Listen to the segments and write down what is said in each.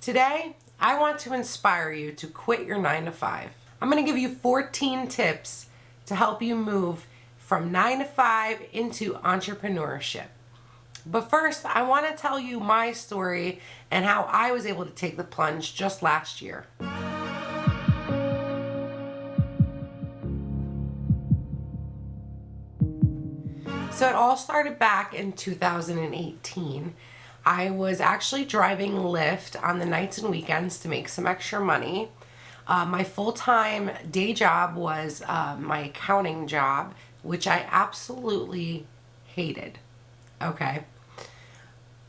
Today, I want to inspire you to quit your 9 to 5. I'm going to give you 14 tips to help you move from 9 to 5 into entrepreneurship. But first, I want to tell you my story and how I was able to take the plunge just last year. So it all started back in 2018. I was actually driving Lyft on the nights and weekends to make some extra money. My full-time day job was my accounting job, which I absolutely hated. Okay.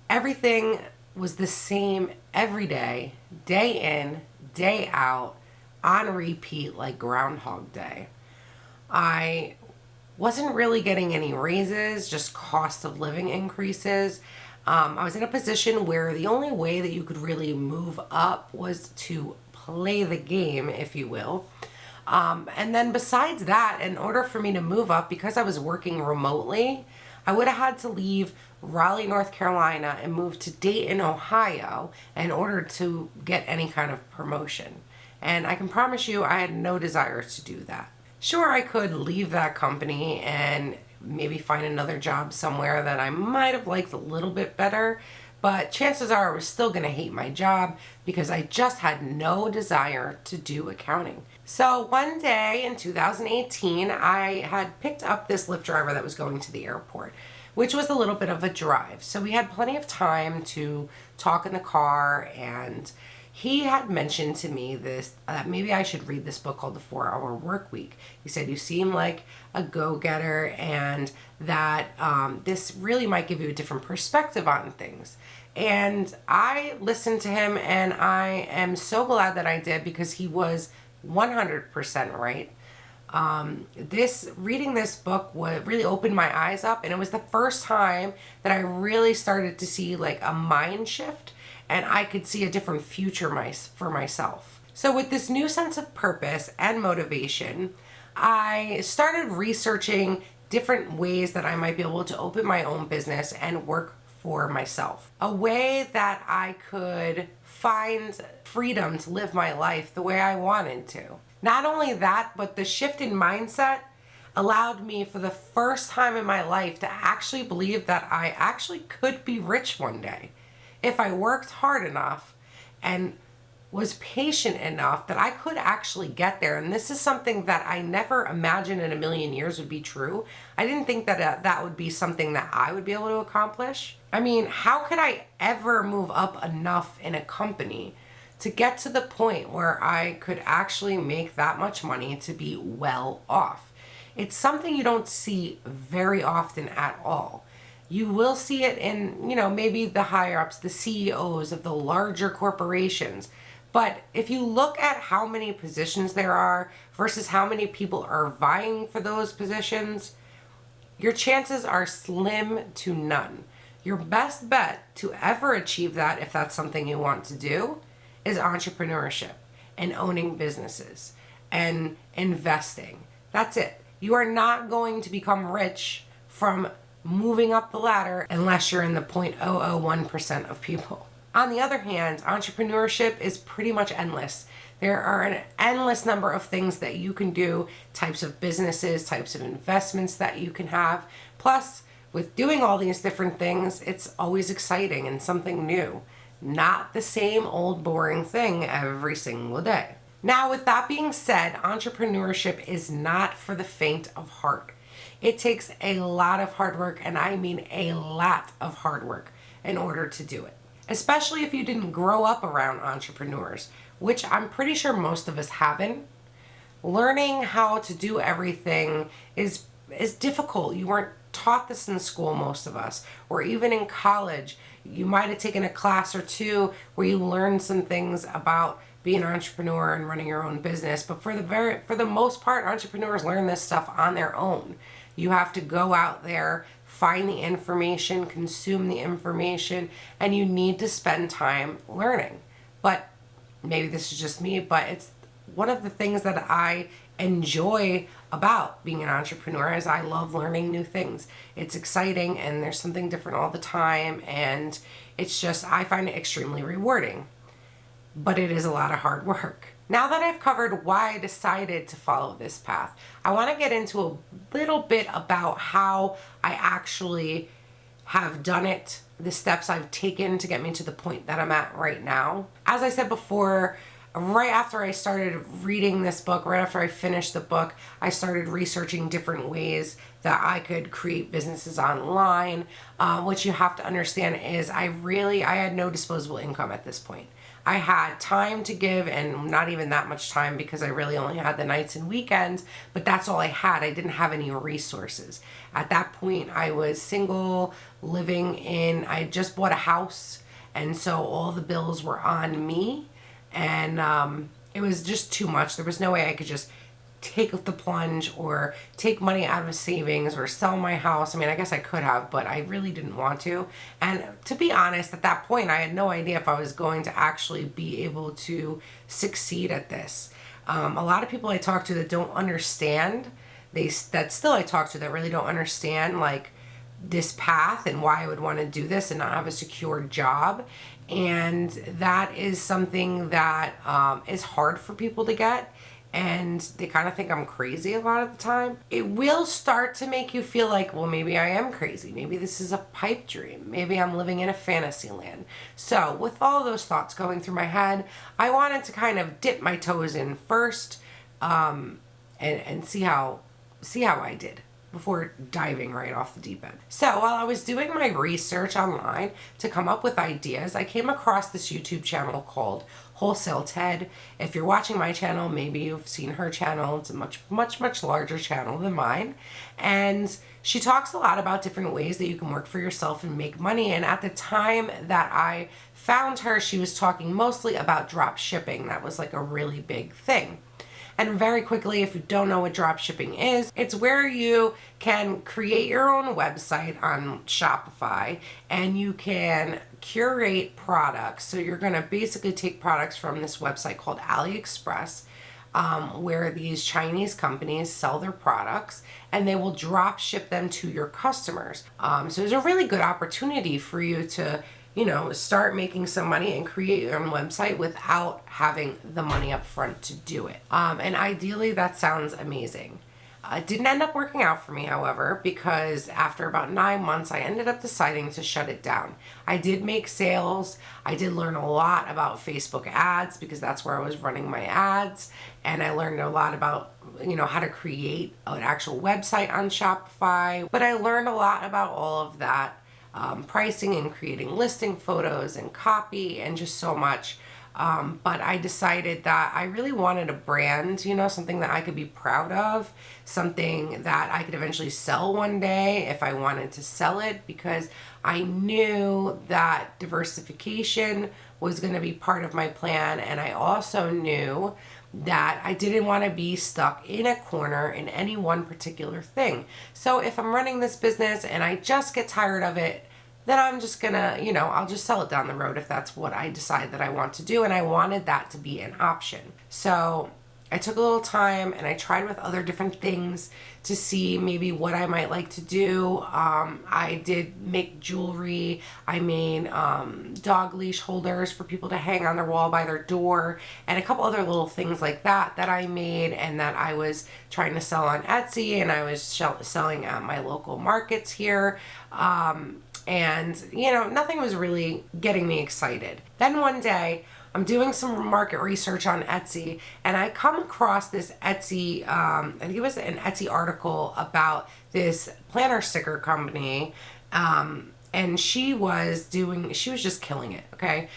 Everything was the same every day in, day out, on repeat like Groundhog Day. I wasn't really getting any raises, just cost of living increases. I was in a position where the only way that you could really move up was to play the game, if you will. And then besides that, in order for me to move up, because I was working remotely, I would have had to leave Raleigh, North Carolina and move to Dayton, Ohio in order to get any kind of promotion. And I can promise you I had no desire to do that. Sure, I could leave that company and maybe find another job somewhere that I might have liked a little bit better, but chances are I was still going to hate my job because I just had no desire to do accounting. So one day in 2018, I had picked up this Lyft driver that was going to the airport, which was a little bit of a drive. So we had plenty of time to talk in the car, and he had mentioned to me this, maybe I should read this book called The 4-Hour Work Week. He said, you seem like a go-getter and that this really might give you a different perspective on things. And I listened to him, and I am so glad that I did because he was 100% right. Reading this book really opened my eyes up, and it was the first time that I really started to see like a mind shift, and I could see a different future for myself. So with this new sense of purpose and motivation, I started researching different ways that I might be able to open my own business and work for myself. A way that I could find freedom to live my life the way I wanted to. Not only that, but the shift in mindset allowed me for the first time in my life to actually believe that I actually could be rich one day if I worked hard enough and was patient enough that I could actually get there. And this is something that I never imagined in a million years would be true. I didn't think that that would be something that I would be able to accomplish. I mean, how could I ever move up enough in a company to get to the point where I could actually make that much money to be well off? It's something you don't see very often at all. You will see it in, maybe the higher ups, the CEOs of the larger corporations. But if you look at how many positions there are versus how many people are vying for those positions, your chances are slim to none. Your best bet to ever achieve that, if that's something you want to do, is entrepreneurship and owning businesses and investing. That's it. You are not going to become rich from moving up the ladder unless you're in the 0.001% of people. On the other hand, entrepreneurship is pretty much endless. There are an endless number of things that you can do, types of businesses, types of investments that you can have. Plus, with doing all these different things, it's always exciting and something new. Not the same old boring thing every single day. Now, with that being said, entrepreneurship is not for the faint of heart. It takes a lot of hard work, and I mean a lot of hard work in order to do it. Especially if you didn't grow up around entrepreneurs, which I'm pretty sure most of us haven't. Learning how to do everything is difficult. You weren't taught this in school, most of us, or even in college. You might have taken a class or two where you learned some things about being an entrepreneur and running your own business, but for the most part, entrepreneurs learn this stuff on their own. You have to go out there, find the information, consume the information, and you need to spend time learning. But maybe this is just me, but it's one of the things that I enjoy about being an entrepreneur is I love learning new things. It's exciting and there's something different all the time, and it's just, I find it extremely rewarding. but it is a lot of hard work. Now that I've covered why I decided to follow this path, I want to get into a little bit about how I actually have done it, the steps I've taken to get me to the point that I'm at right now. As I said before, right after I started reading this book, right after I finished the book, I started researching different ways that I could create businesses online. What you have to understand is I had no disposable income at this point. I had time to give, and not even that much time because I really only had the nights and weekends, but that's all I had. I didn't have any resources. At that point, I was single, I had just bought a house, and so all the bills were on me, and it was just too much. There was no way I could just take the plunge or take money out of savings or sell my house. I mean, I guess I could have, but I really didn't want to. And to be honest, at that point, I had no idea if I was going to actually be able to succeed at this. A lot of people I talk to that don't understand, I talk to that really don't understand like this path and why I would want to do this and not have a secure job. And that is something that is hard for people to get. And they kind of think I'm crazy a lot of the time. It will start to make you feel like, well, maybe I am crazy. Maybe this is a pipe dream. Maybe I'm living in a fantasy land. So with all those thoughts going through my head, I wanted to kind of dip my toes in first and see how I did before diving right off the deep end. So while I was doing my research online to come up with ideas, I came across this YouTube channel called Wholesale Ted. If you're watching my channel, maybe you've seen her channel. It's a much larger channel than mine. And she talks a lot about different ways that you can work for yourself and make money. And at the time that I found her, she was talking mostly about drop shipping. That was like a really big thing. And very quickly, if you don't know what drop shipping is, it's where you can create your own website on Shopify and you can curate products. So you're going to basically take products from this website called AliExpress, where these Chinese companies sell their products and they will drop ship them to your customers. So there's a really good opportunity for you to start making some money and create your own website without having the money up front to do it. And ideally, that sounds amazing. It didn't end up working out for me, however, because after about 9 months, I ended up deciding to shut it down. I did make sales. I did learn a lot about Facebook ads because that's where I was running my ads. And I learned a lot about, how to create an actual website on Shopify. But I learned a lot about all of that. Pricing and creating listing photos and copy and just so much. But I decided that I really wanted a brand, something that I could be proud of, something that I could eventually sell one day if I wanted to sell it, because I knew that diversification was going to be part of my plan. And I also knew that I didn't want to be stuck in a corner in any one particular thing. So if I'm running this business and I just get tired of it, then I'm just gonna, I'll just sell it down the road if that's what I decide that I want to do. And I wanted that to be an option. So I took a little time and I tried with other different things to see maybe what I might like to do. I did make jewelry. I made dog leash holders for people to hang on their wall by their door, and a couple other little things like that I made and that I was trying to sell on Etsy, and I was selling at my local markets here. And nothing was really getting me excited. Then one day, I'm doing some market research on Etsy, and I come across this Etsy, I think it was an Etsy article about this planner sticker company, and she was just killing it, okay?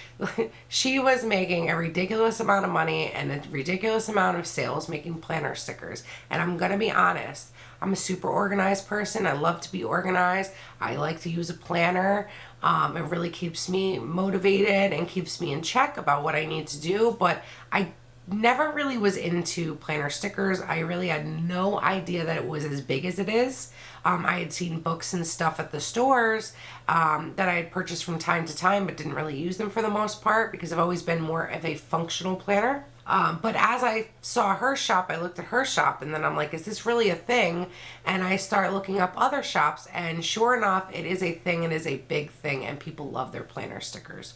She was making a ridiculous amount of money and a ridiculous amount of sales making planner stickers. And I'm gonna be honest, I'm a super organized person. I love to be organized. I like to use a planner. It really keeps me motivated and keeps me in check about what I need to do. But I never really was into planner stickers. I really had no idea that it was as big as it is. I had seen books and stuff at the stores that I had purchased from time to time, but didn't really use them for the most part because I've always been more of a functional planner. But as I saw her shop, I looked at her shop, and then I'm like, is this really a thing? And I start looking up other shops, and sure enough, it is a thing. It is a big thing, and people love their planner stickers.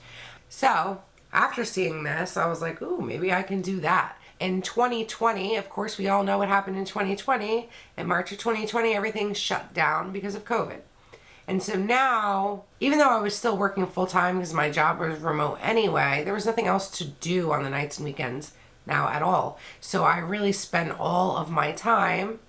So after seeing this, I was like, ooh, maybe I can do that. In 2020, of course, we all know what happened in 2020. In March of 2020, everything shut down because of COVID. And so now, even though I was still working full time because my job was remote anyway, there was nothing else to do on the nights and weekends now at all. So I really spent all of my time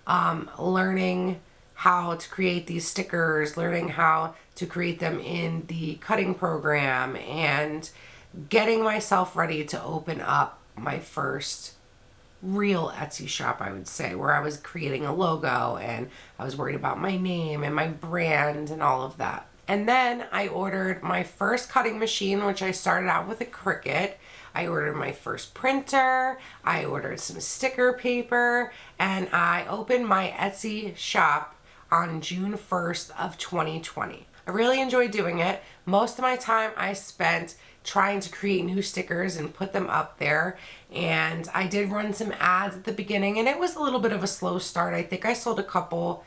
learning how to create these stickers, learning how to create them in the cutting program, and getting myself ready to open up my first real Etsy shop, I would say, where I was creating a logo and I was worried about my name and my brand and all of that. And then I ordered my first cutting machine, which I started out with a Cricut. I ordered my first printer, I ordered some sticker paper, and I opened my Etsy shop on June 1st of 2020. I really enjoyed doing it. Most of my time I spent trying to create new stickers and put them up there. And I did run some ads at the beginning, and it was a little bit of a slow start. I think I sold a couple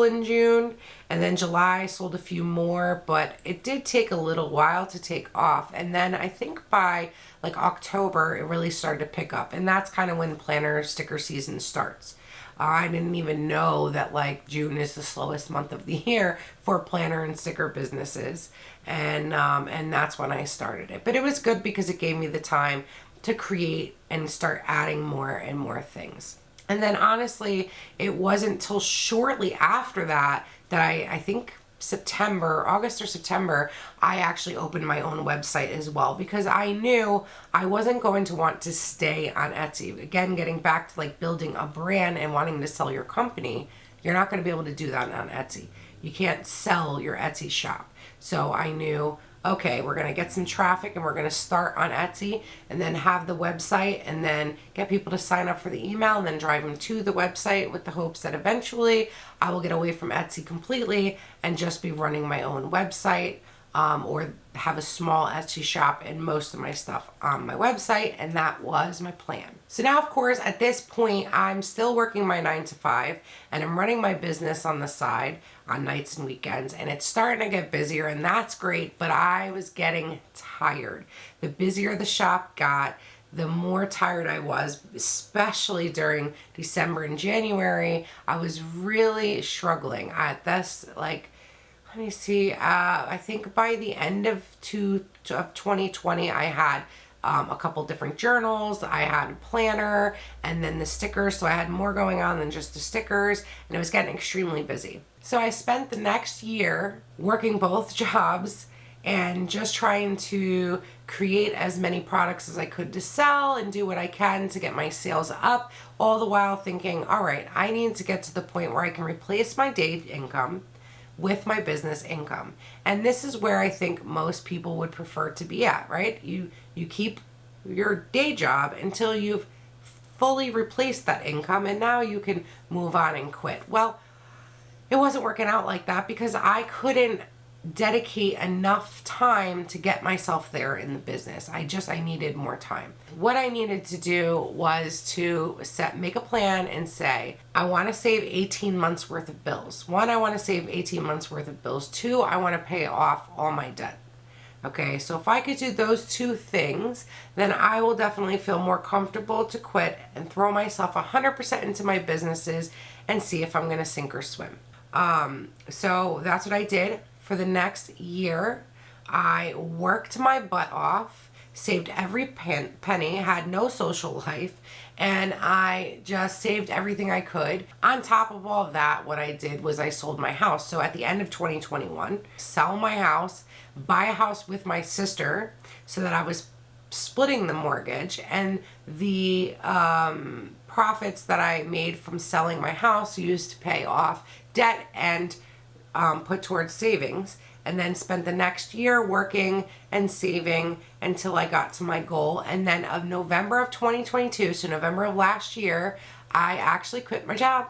in June, and then July I sold a few more, but it did take a little while to take off. And then I think by like October, it really started to pick up. And that's kind of when planner sticker season starts. I didn't even know that like June is the slowest month of the year for planner and sticker businesses. And that's when I started it. But it was good because it gave me the time to create and start adding more and more things. And then honestly, it wasn't till shortly after that I think August or September, I actually opened my own website as well, because I knew I wasn't going to want to stay on Etsy. Again, getting back to like building a brand and wanting to sell your company, you're not going to be able to do that on Etsy. You can't sell your Etsy shop. So I knew, okay, we're going to get some traffic and we're going to start on Etsy and then have the website and then get people to sign up for the email and then drive them to the website with the hopes that eventually I will get away from Etsy completely and just be running my own website, or have a small Etsy shop and most of my stuff on my website. And that was my plan. So now, of course, at this point, I'm still working my 9 to 5 and I'm running my business on the side on nights and weekends, and it's starting to get busier, and that's great, but I was getting tired. The busier the shop got, the more tired I was, especially during December and January. I was really struggling at this, like, let me see, I think by the end of 2020, I had a couple different journals, I had a planner, and then the stickers, so I had more going on than just the stickers, and it was getting extremely busy. So I spent the next year working both jobs and just trying to create as many products as I could to sell and do what I can to get my sales up, all the while thinking, all right, I need to get to the point where I can replace my day income with my business income. And this is where I think most people would prefer to be at, right? You keep your day job until you've fully replaced that income, and now you can move on and quit. Well, it wasn't working out like that because I couldn't dedicate enough time to get myself there in the business. I needed more time. What I needed to do was to make a plan and say, I want to save 18 months worth of bills. One, I want to save 18 months worth of bills. Two, I want to pay off all my debt. Okay, so if I could do those two things, then I will definitely feel more comfortable to quit and throw myself 100% into my businesses and see if I'm going to sink or swim. So that's what I did for the next year. I worked my butt off, saved every penny, had no social life, and I just saved everything I could. On top of all of that, what I did was I sold my house. So at the end of 2021, sell my house, buy a house with my sister so that I was splitting the mortgage, and the profits that I made from selling my house used to pay off debt and put towards savings, and then spent the next year working and saving until I got to my goal. And then of November of 2022, so November of last year, I actually quit my job.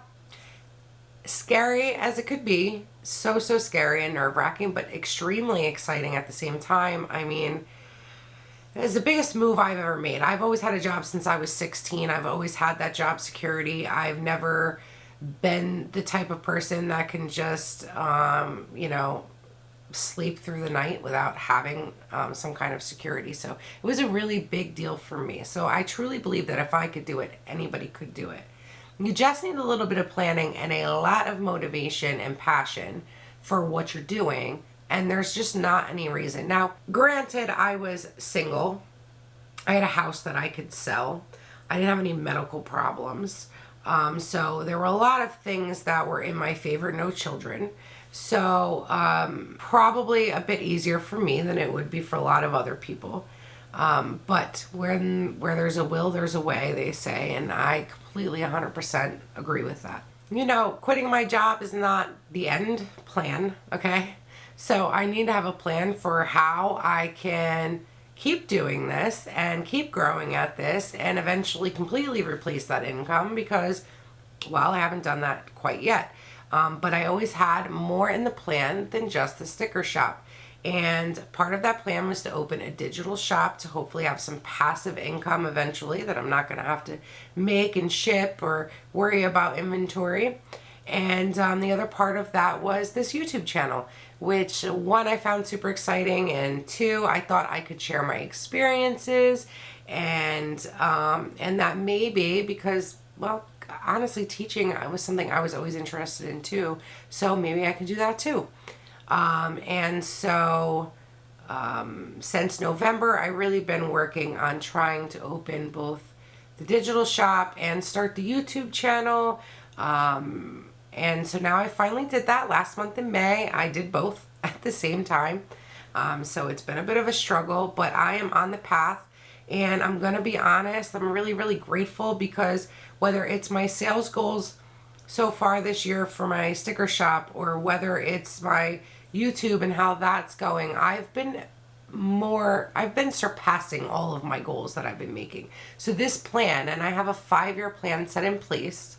Scary as it could be, so scary and nerve-wracking, but extremely exciting at the same time. I mean, it's the biggest move I've ever made. I've always had a job since I was 16. I've always had that job security. I've never been the type of person that can just, sleep through the night without having some kind of security. So it was a really big deal for me. So I truly believe that if I could do it, anybody could do it. You just need a little bit of planning and a lot of motivation and passion for what you're doing. And there's just not any reason. Now, granted, I was single. I had a house that I could sell. I didn't have any medical problems. So there were a lot of things that were in my favor. No children. So probably a bit easier for me than it would be for a lot of other people. But where there's a will, there's a way, they say, and I completely 100% agree with that. You know, quitting my job is not the end plan, okay? So I need to have a plan for how I can keep doing this and keep growing at this and eventually completely replace that income because, well, I haven't done that quite yet. But I always had more in the plan than just the sticker shop. And part of that plan was to open a digital shop to hopefully have some passive income eventually that I'm not going to have to make and ship or worry about inventory. And the other part of that was this YouTube channel, which one, I found super exciting, and two, I thought I could share my experiences, and that maybe because, well, honestly, teaching was something I was always interested in too, so maybe I could do that too. And so since November, I've really been working on trying to open both the digital shop and start the YouTube channel. And so now I finally did that last month in May. I did both at the same time. So it's been a bit of a struggle, but I am on the path. And I'm going to be honest, I'm really, really grateful because whether it's my sales goals so far this year for my sticker shop or whether it's my YouTube and how that's going, I've been surpassing all of my goals that I've been making. So this plan, and I have a 5-year plan set in place,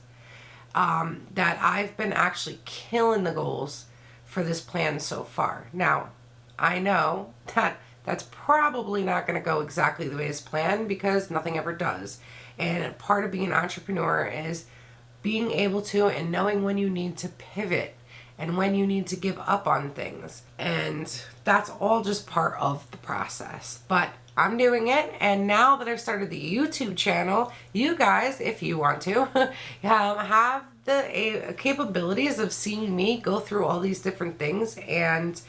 that I've been actually killing the goals for this plan so far. Now, I know that that's probably not going to go exactly the way it's planned because nothing ever does. And part of being an entrepreneur is being able to and knowing when you need to pivot and when you need to give up on things. And that's all just part of the process. But I'm doing it, and now that I've started the YouTube channel, you guys, if you want to, have the capabilities of seeing me go through all these different things and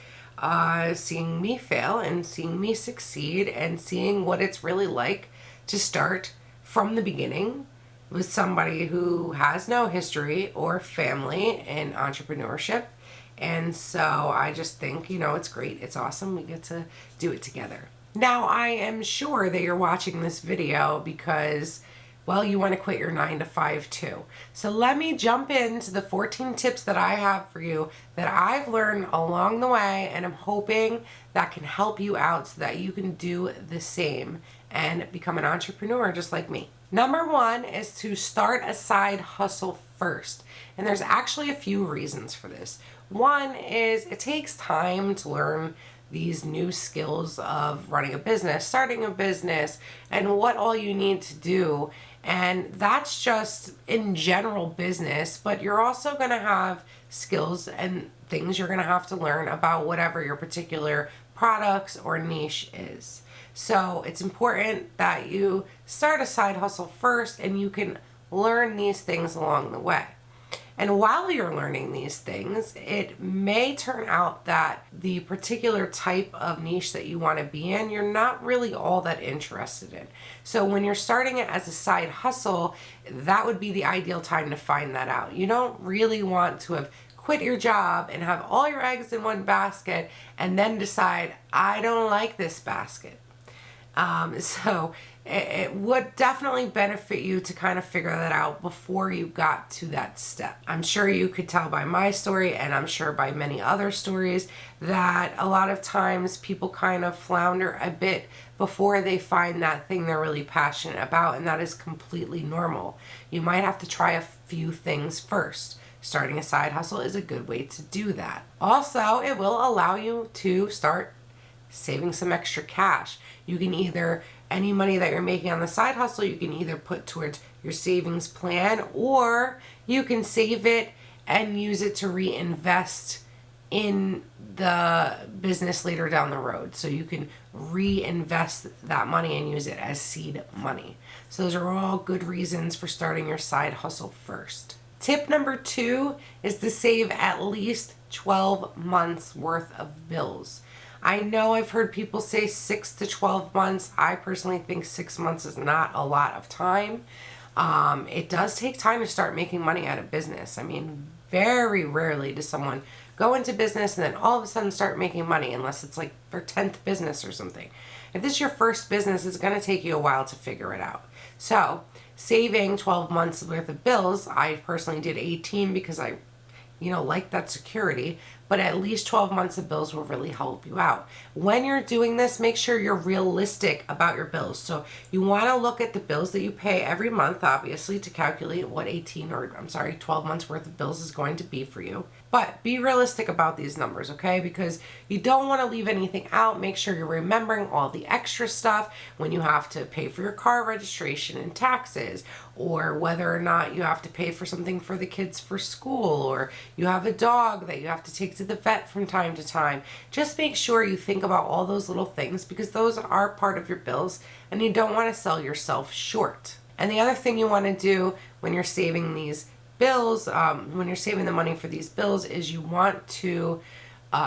seeing me fail and seeing me succeed and seeing what it's really like to start from the beginning with somebody who has no history or family in entrepreneurship. And so I just think, it's great. It's awesome. We get to do it together. Now, I am sure that you're watching this video because, well, you want to quit your 9-to-5 too. So let me jump into the 14 tips that I have for you that I've learned along the way, and I'm hoping that can help you out so that you can do the same and become an entrepreneur just like me. Number 1 is to start a side hustle first. And there's actually a few reasons for this. One is it takes time to learn these new skills of running a business, starting a business, and what all you need to do. And that's just in general business, but you're also going to have skills and things you're going to have to learn about whatever your particular products or niche is. So it's important that you start a side hustle first and you can learn these things along the way. And while you're learning these things, it may turn out that the particular type of niche that you want to be in, you're not really all that interested in. So when you're starting it as a side hustle, that would be the ideal time to find that out. You don't really want to have quit your job and have all your eggs in one basket and then decide, I don't like this basket. So it would definitely benefit you to kind of figure that out before you got to that step. I'm sure you could tell by my story, and I'm sure by many other stories, that a lot of times people kind of flounder a bit before they find that thing they're really passionate about, and that is completely normal. You might have to try a few things first. Starting a side hustle is a good way to do that. Also, it will allow you to start saving some extra cash. You can either, any money that you're making on the side hustle, you can either put towards your savings plan, or you can save it and use it to reinvest in the business later down the road. So you can reinvest that money and use it as seed money. So those are all good reasons for starting your side hustle first. Tip number 2 is to save at least 12 months worth of bills. I know I've heard people say 6 to 12 months. I personally think 6 months is not a lot of time. It does take time to start making money out of business. I mean, very rarely does someone go into business and then all of a sudden start making money, unless it's like their 10th business or something. If this is your first business, it's going to take you a while to figure it out. So saving 12 months worth of bills, I personally did 18 because I like that security, but at least 12 months of bills will really help you out. When you're doing this, make sure you're realistic about your bills. So you want to look at the bills that you pay every month, obviously, to calculate what 12 months worth of bills is going to be for you. But be realistic about these numbers, okay? Because you don't want to leave anything out. Make sure you're remembering all the extra stuff when you have to pay for your car registration and taxes, or whether or not you have to pay for something for the kids for school, or you have a dog that you have to take to the vet from time to time. Just make sure you think about all those little things, because those are part of your bills and you don't want to sell yourself short. And the other thing you want to do when you're saving these bills, when you're saving the money for these bills, is you want to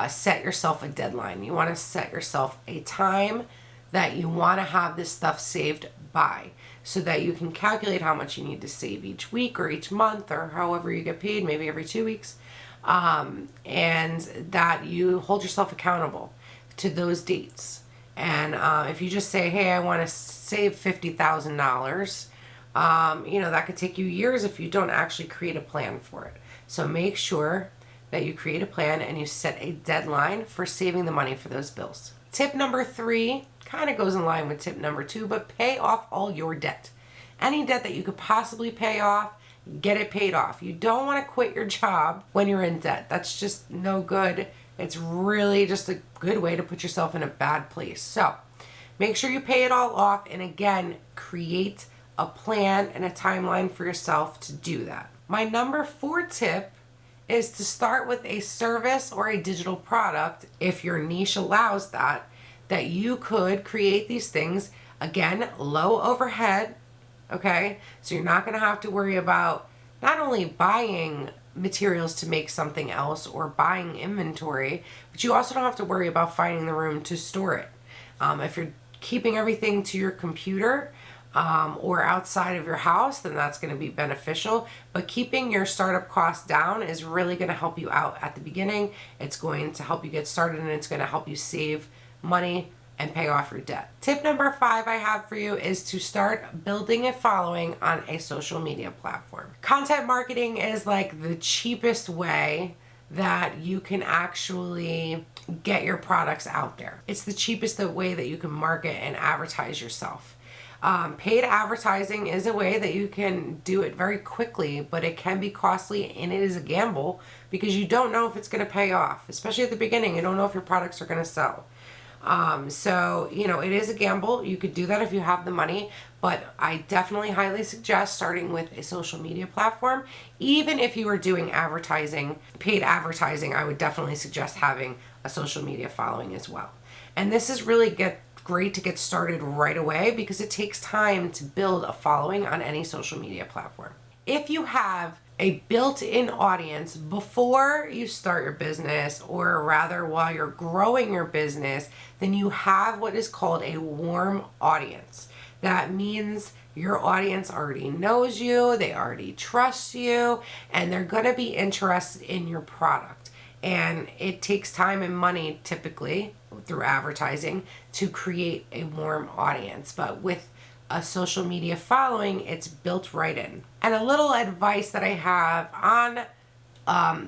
set yourself a deadline. You want to set yourself a time that you want to have this stuff saved by, so that you can calculate how much you need to save each week or each month or however you get paid, maybe every 2 weeks, and that you hold yourself accountable to those dates. And if you just say, hey, I want to save $50,000, that could take you years if you don't actually create a plan for it. So make sure that you create a plan and you set a deadline for saving the money for those bills. Tip number 3 kind of goes in line with tip number 2, but pay off all your debt. Any debt that you could possibly pay off, get it paid off. You don't want to quit your job when you're in debt. That's just no good. It's really just a good way to put yourself in a bad place. So make sure you pay it all off, and again, create a plan and a timeline for yourself to do that. My number 4 tip is to start with a service or a digital product, if your niche allows that you could create these things. Again, low overhead, okay? So you're not going to have to worry about not only buying materials to make something else or buying inventory, but you also don't have to worry about finding the room to store it. If you're keeping everything to your computer, or outside of your house, then that's going to be beneficial. But keeping your startup costs down is really going to help you out at the beginning. It's going to help you get started, and it's going to help you save money and pay off your debt. Tip number 5 I have for you is to start building a following on a social media platform. Content marketing is like the cheapest way that you can actually get your products out there. It's the cheapest way that you can market and advertise yourself. Paid advertising is a way that you can do it very quickly, but it can be costly and it is a gamble, because you don't know if it's going to pay off, especially at the beginning. You don't know if your products are going to sell. So, it is a gamble. You could do that if you have the money, but I definitely highly suggest starting with a social media platform. Even if you are doing advertising, paid advertising, I would definitely suggest having a social media following as well. And this is really great to get started right away, because it takes time to build a following on any social media platform. If you have a built-in audience before you start your business, or rather while you're growing your business, then you have what is called a warm audience. That means your audience already knows you, they already trust you, and they're going to be interested in your product. And it takes time and money, typically through advertising, to create a warm audience. But with a social media following, it's built right in. And a little advice that I have on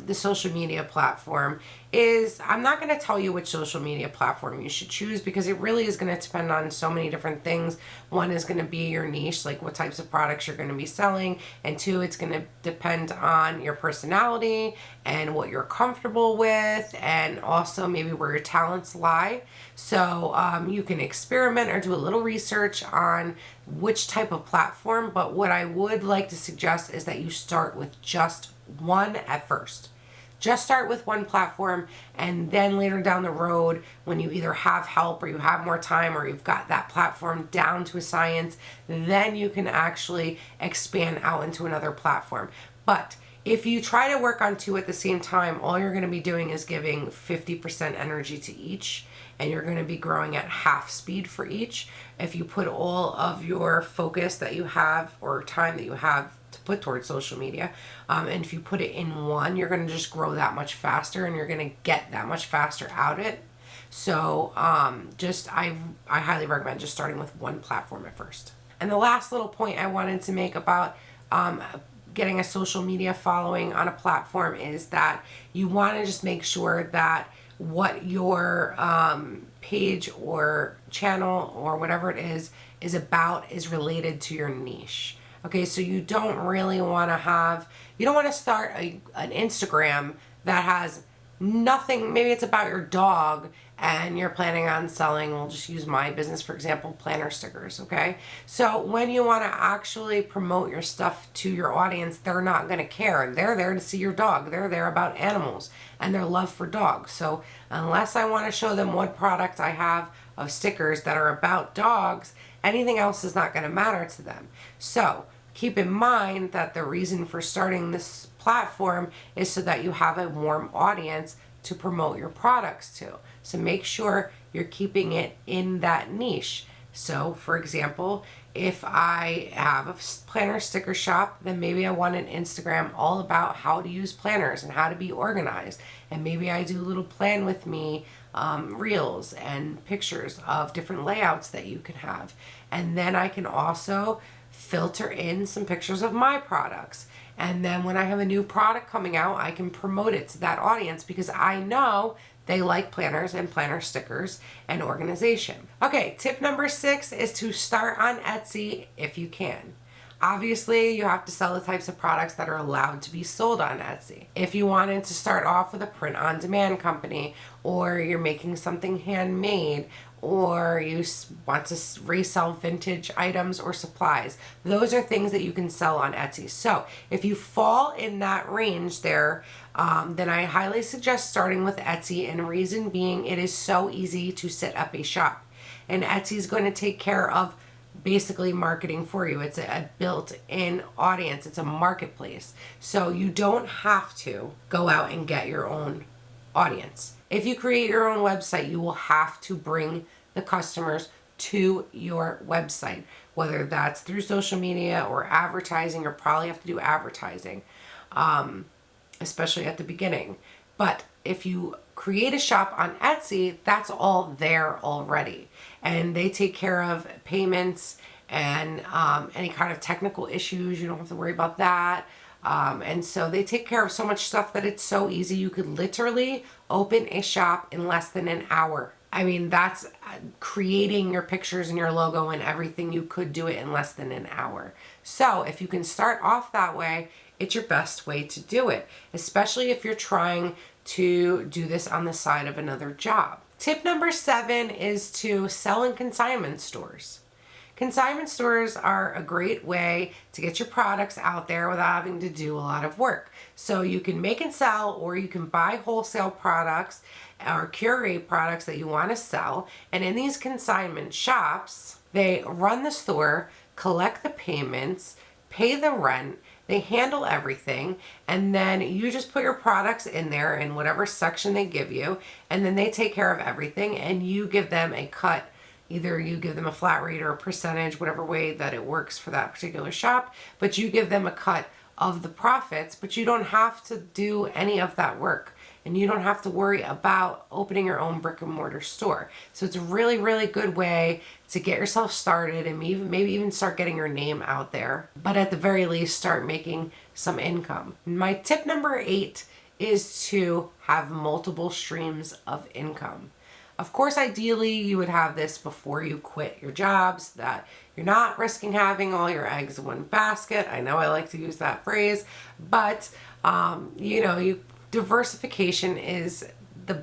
the social media platform is, I'm not going to tell you which social media platform you should choose, because it really is going to depend on so many different things. One is going to be your niche, like what types of products you're going to be selling, and 2, it's going to depend on your personality and what you're comfortable with, and also maybe where your talents lie. So you can experiment or do a little research on which type of platform, but what I would like to suggest is that you start with just one at first. Just start with one platform, and then later down the road, when you either have help or you have more time or you've got that platform down to a science, then you can actually expand out into another platform. But if you try to work on two at the same time, all you're going to be doing is giving 50% energy to each, and you're going to be growing at half speed for each. If you put all of your focus that you have or time that you have to put towards social media, and if you put it in one, you're going to just grow that much faster, and you're going to get that much faster out of it. So I highly recommend just starting with one platform at first. And the last little point I wanted to make about getting a social media following on a platform is that you want to just make sure that what your page or channel or whatever it is about is related to your niche. Okay, so you don't really want to start an Instagram that has nothing. Maybe it's about your dog and you're planning on selling, we'll just use my business for example, planner stickers. Okay, so when you want to actually promote your stuff to your audience, they're not going to care. They're there to see your dog. They're there about animals and their love for dogs. So unless I want to show them what products I have of stickers that are about dogs, anything else is not going to matter to them. So keep in mind that the reason for starting this platform is so that you have a warm audience to promote your products to. So make sure you're keeping it in that niche. So for example, if I have a planner sticker shop, then maybe I want an Instagram all about how to use planners and how to be organized. And maybe I do a little plan with me reels and pictures of different layouts that you can have. And then I can also filter in some pictures of my products. And then when I have a new product coming out, I can promote it to that audience because I know they like planners and planner stickers and organization. Okay, tip number 6 is to start on Etsy if you can. Obviously, you have to sell the types of products that are allowed to be sold on Etsy. If you wanted to start off with a print-on-demand company, or you're making something handmade, or you want to resell vintage items or supplies, those are things that you can sell on Etsy. So if you fall in that range there, then I highly suggest starting with Etsy, and reason being it is so easy to set up a shop. And Etsy is going to take care of basically marketing for you. It's a built-in audience. It's a marketplace. So you don't have to go out and get your own audience. If you create your own website, you will have to bring the customers to your website, whether that's through social media or advertising. You'll probably have to do advertising, especially at the beginning. But if you create a shop on Etsy, that's all there already. And they take care of payments and any kind of technical issues. You don't have to worry about that. And so they take care of so much stuff that it's so easy. You could literally open a shop in less than an hour. I mean, that's creating your pictures and your logo and everything. You could do it in less than an hour. So if you can start off that way, it's your best way to do it, especially if you're trying to do this on the side of another job. Tip number 7 is to sell in consignment stores. Consignment stores are a great way to get your products out there without having to do a lot of work. So you can make and sell, or you can buy wholesale products or curate products that you want to sell. And in these consignment shops, they run the store, collect the payments, pay the rent, they handle everything, and then you just put your products in there in whatever section they give you, and then they take care of everything, and you give them a cut. Either you give them a flat rate or a percentage, whatever way that it works for that particular shop, but you give them a cut of the profits, but you don't have to do any of that work. And you don't have to worry about opening your own brick and mortar store. So it's a really, really good way to get yourself started and maybe even start getting your name out there. But at the very least, start making some income. My tip number 8 is to have multiple streams of income. Of course, ideally, you would have this before you quit your jobs, that you're not risking having all your eggs in one basket. I know I like to use that phrase, but diversification is the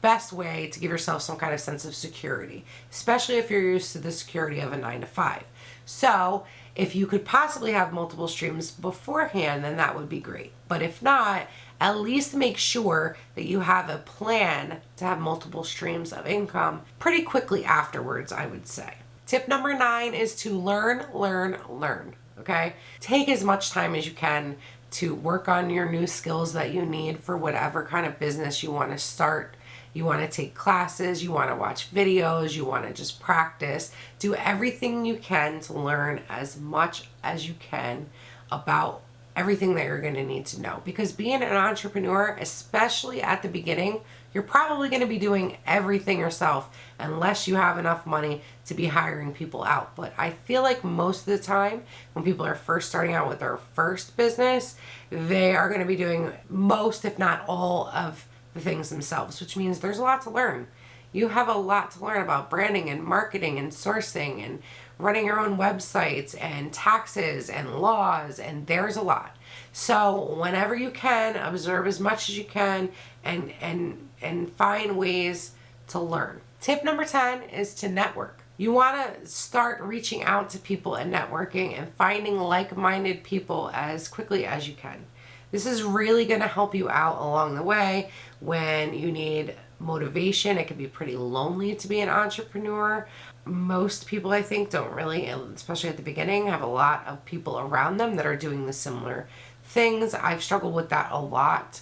best way to give yourself some kind of sense of security, especially if you're used to the security of a 9-to-5. So if you could possibly have multiple streams beforehand, then that would be great. But if not, at least make sure that you have a plan to have multiple streams of income pretty quickly afterwards, I would say. Tip number 9 is to learn, okay? Take as much time as you can to work on your new skills that you need for whatever kind of business you want to start. You want to take classes, you want to watch videos, you want to just practice. Do everything you can to learn as much as you can about everything that you're going to need to know. Because being an entrepreneur, especially at the beginning, you're probably going to be doing everything yourself unless you have enough money to be hiring people out. But I feel like most of the time when people are first starting out with their first business, they are going to be doing most, if not all, of the things themselves, which means there's a lot to learn. You have a lot to learn about branding and marketing and sourcing and running your own websites and taxes and laws, and there's a lot. So whenever you can, observe as much as you can and find ways to learn. Tip number 10 is to network. You want to start reaching out to people and networking and finding like-minded people as quickly as you can. This is really going to help you out along the way when you need motivation. It can be pretty lonely to be an entrepreneur. Most people, I think, don't really, especially at the beginning, have a lot of people around them that are doing the similar things. I've struggled with that a lot.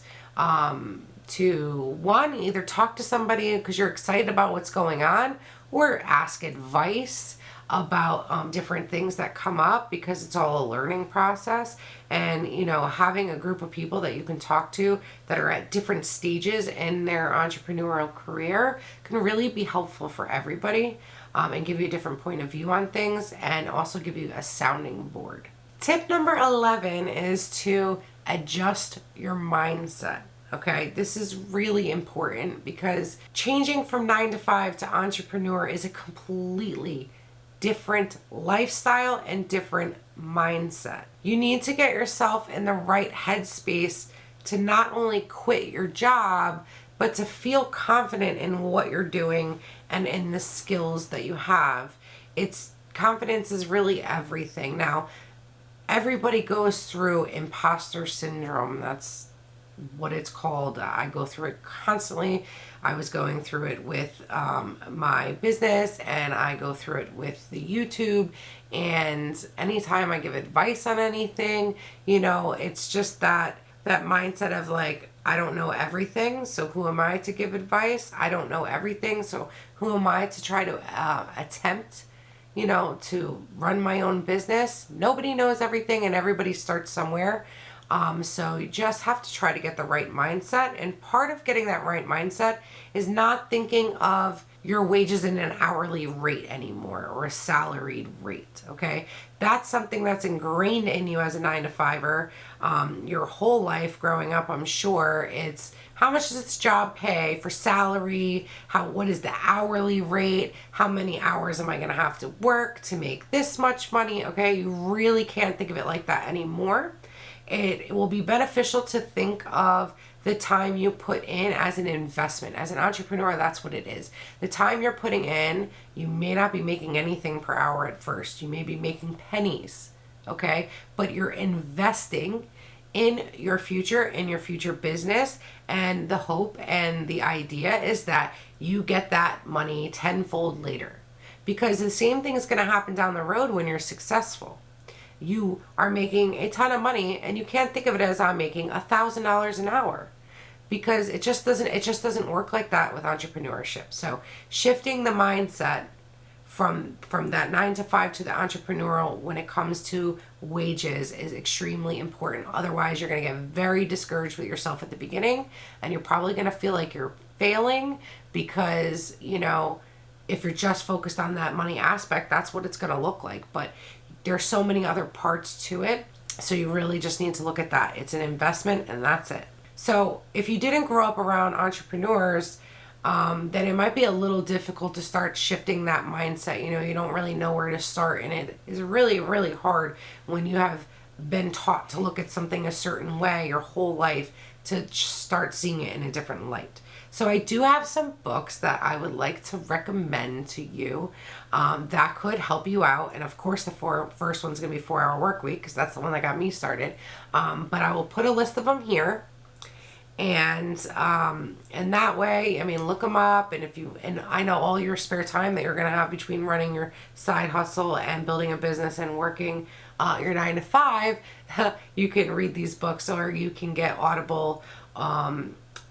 To one, either talk to somebody because you're excited about what's going on, or ask advice about different things that come up, because it's all a learning process. And having a group of people that you can talk to that are at different stages in their entrepreneurial career can really be helpful for everybody, and give you a different point of view on things, and also give you a sounding board. Tip number 11 is to adjust your mindset. Okay, this is really important because changing from 9 to 5 to entrepreneur is a completely different lifestyle and different mindset. You need to get yourself in the right headspace to not only quit your job, but to feel confident in what you're doing and in the skills that you have. Confidence is really everything. Now, everybody goes through imposter syndrome. That's what it's called. I go through it constantly. I was going through it with my business, and I go through it with the YouTube. And anytime I give advice on anything, it's just that mindset of like, I don't know everything, so who am I to give advice? I don't know everything, so who am I to try to attempt, to run my own business? Nobody knows everything, and everybody starts somewhere. So you just have to try to get the right mindset. And part of getting that right mindset is not thinking of your wages in an hourly rate anymore, or a salaried rate, okay? That's something that's ingrained in you as a 9 to 5er your whole life growing up, I'm sure. It's how much does this job pay for salary? What is the hourly rate? How many hours am I going to have to work to make this much money? Okay, you really can't think of it like that anymore. It will be beneficial to think of the time you put in as an investment. As an entrepreneur, that's what it is. The time you're putting in, you may not be making anything per hour at first. You may be making pennies, okay? But you're investing in your future business, and the hope and the idea is that you get that money tenfold later. Because the same thing is going to happen down the road when you're successful. You are making a ton of money, and you can't think of it as I'm making $1,000 an hour, because it just doesn't work like that with entrepreneurship. So shifting the mindset from that 9 to 5 to the entrepreneurial when it comes to wages is extremely important. Otherwise, you're going to get very discouraged with yourself at the beginning, and you're probably going to feel like you're failing because, if you're just focused on that money aspect, that's what it's going to look like. But there's so many other parts to it, so you really just need to look at that. It's an investment, and that's it. So if you didn't grow up around entrepreneurs, then it might be a little difficult to start shifting that mindset. You don't really know where to start, and it is really, really hard when you have been taught to look at something a certain way your whole life to start seeing it in a different light. So I do have some books that I would like to recommend to you that could help you out. And of course, the first one's going to be 4 Hour Work Week, because that's the one that got me started. But I will put a list of them here. And that way, I mean, look them up. And I know all your spare time that you're going to have between running your side hustle and building a business and working your 9 to 5, you can read these books, or you can get Audible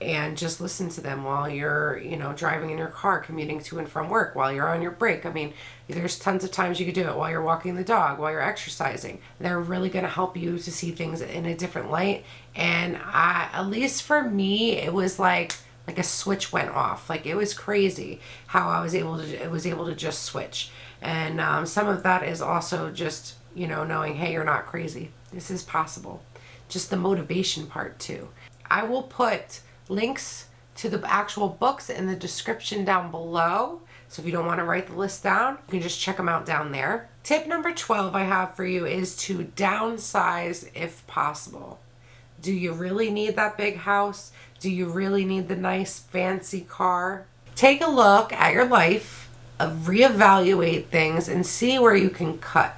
and just listen to them while you're, driving in your car, commuting to and from work, while you're on your break. I mean, there's tons of times you could do it while you're walking the dog, while you're exercising. They're really going to help you to see things in a different light. And at least for me, it was like a switch went off. Like, it was crazy how I was able to just switch. And some of that is also just, knowing, hey, you're not crazy. This is possible. Just the motivation part too. I will put links to the actual books in the description down below. So if you don't want to write the list down, you can just check them out down there. Tip number 12 I have for you is to downsize if possible. Do you really need that big house? Do you really need the nice fancy car? Take a look at your life, reevaluate things, and see where you can cut.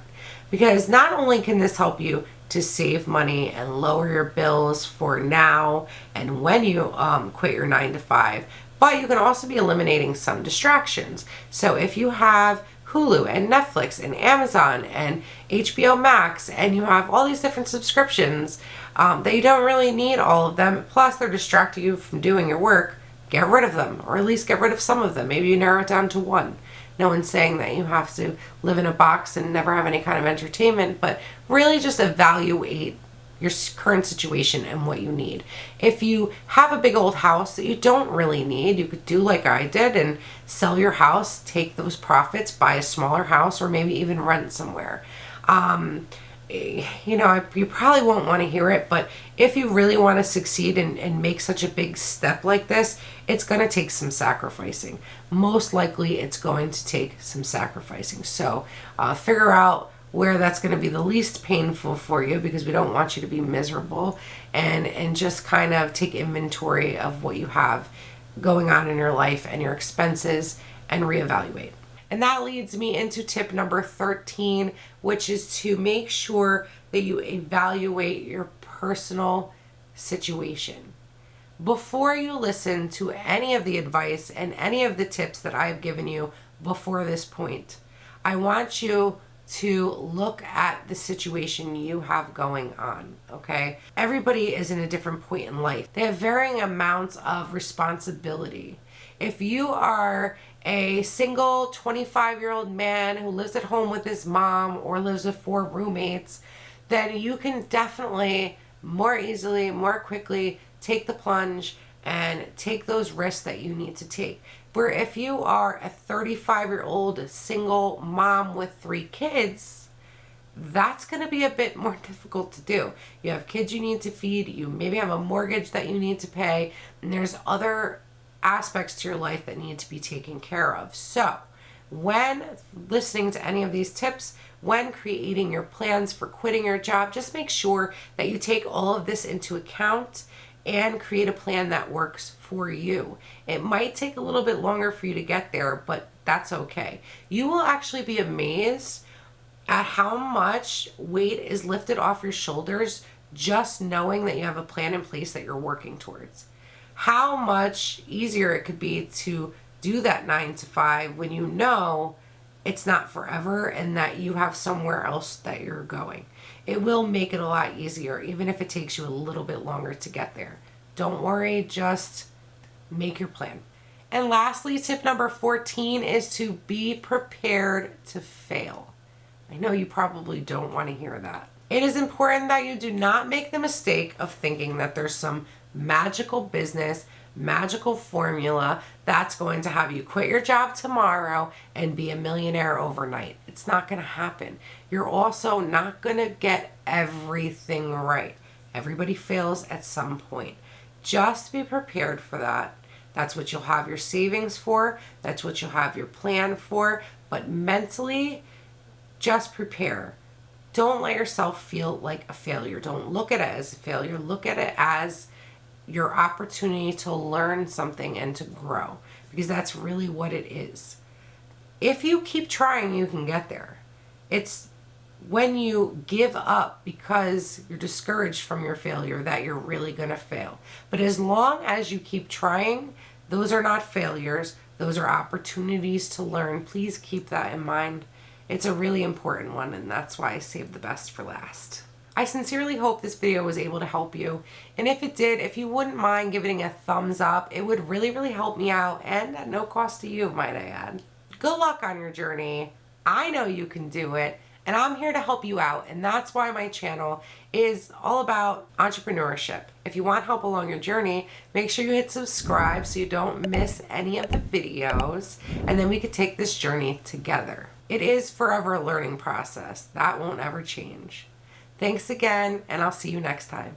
Because not only can this help you to save money and lower your bills for now and when you quit your 9 to 5, but you can also be eliminating some distractions. So if you have Hulu and Netflix and Amazon and HBO Max, and you have all these different subscriptions that you don't really need all of them, plus they're distracting you from doing your work, get rid of them, or at least get rid of some of them. Maybe you narrow it down to one. No one's saying that you have to live in a box and never have any kind of entertainment, but really just evaluate your current situation and what you need. If you have a big old house that you don't really need, you could do like I did and sell your house, take those profits, buy a smaller house, or maybe even rent somewhere. You probably won't want to hear it, but if you really want to succeed and make such a big step like this, it's going to take some sacrificing. Most likely it's going to take some sacrificing. So figure out where that's going to be the least painful for you, because we don't want you to be miserable, and just kind of take inventory of what you have going on in your life and your expenses and reevaluate. And that leads me into tip number 13, which is to make sure that you evaluate your personal situation. Before you listen to any of the advice and any of the tips that I've given you before this point, I want you to look at the situation you have going on, okay? Everybody is in a different point in life. They have varying amounts of responsibility. If you are a single 25-year-old man who lives at home with his mom or lives with 4 roommates, then you can definitely more easily, more quickly take the plunge and take those risks that you need to take. Where if you are a 35-year-old single mom with 3 kids, that's going to be a bit more difficult to do. You have kids you need to feed, you maybe have a mortgage that you need to pay, and there's other aspects to your life that need to be taken care of. So when listening to any of these tips, when creating your plans for quitting your job, just make sure that you take all of this into account and create a plan that works for you. It might take a little bit longer for you to get there, but that's okay. You will actually be amazed at how much weight is lifted off your shoulders just knowing that you have a plan in place that you're working towards. How much easier it could be to do that 9 to 5 when you know it's not forever and that you have somewhere else that you're going. It will make it a lot easier, even if it takes you a little bit longer to get there. Don't worry, just make your plan. And lastly, tip number 14 is to be prepared to fail. I know you probably don't want to hear that. It is important that you do not make the mistake of thinking that there's some magical business, magical formula that's going to have you quit your job tomorrow and be a millionaire overnight. It's not going to happen. You're also not going to get everything right. Everybody fails at some point. Just be prepared for that. That's what you'll have your savings for. That's what you'll have your plan for. But mentally, just prepare. Don't let yourself feel like a failure. Don't look at it as a failure. Look at it as your opportunity to learn something and to grow, because that's really what it is. If you keep trying, you can get there. It's when you give up because you're discouraged from your failure that you're really going to fail. But as long as you keep trying, those are not failures. Those are opportunities to learn. Please keep that in mind. It's a really important one, and that's why I saved the best for last. I sincerely hope this video was able to help you. And if it did, if you wouldn't mind giving a thumbs up, it would really, really help me out, and at no cost to you, might I add. Good luck on your journey. I know you can do it, and I'm here to help you out, and that's why my channel is all about entrepreneurship. If you want help along your journey, make sure you hit subscribe so you don't miss any of the videos, and then we could take this journey together. It is forever a learning process. That won't ever change. Thanks again, and I'll see you next time.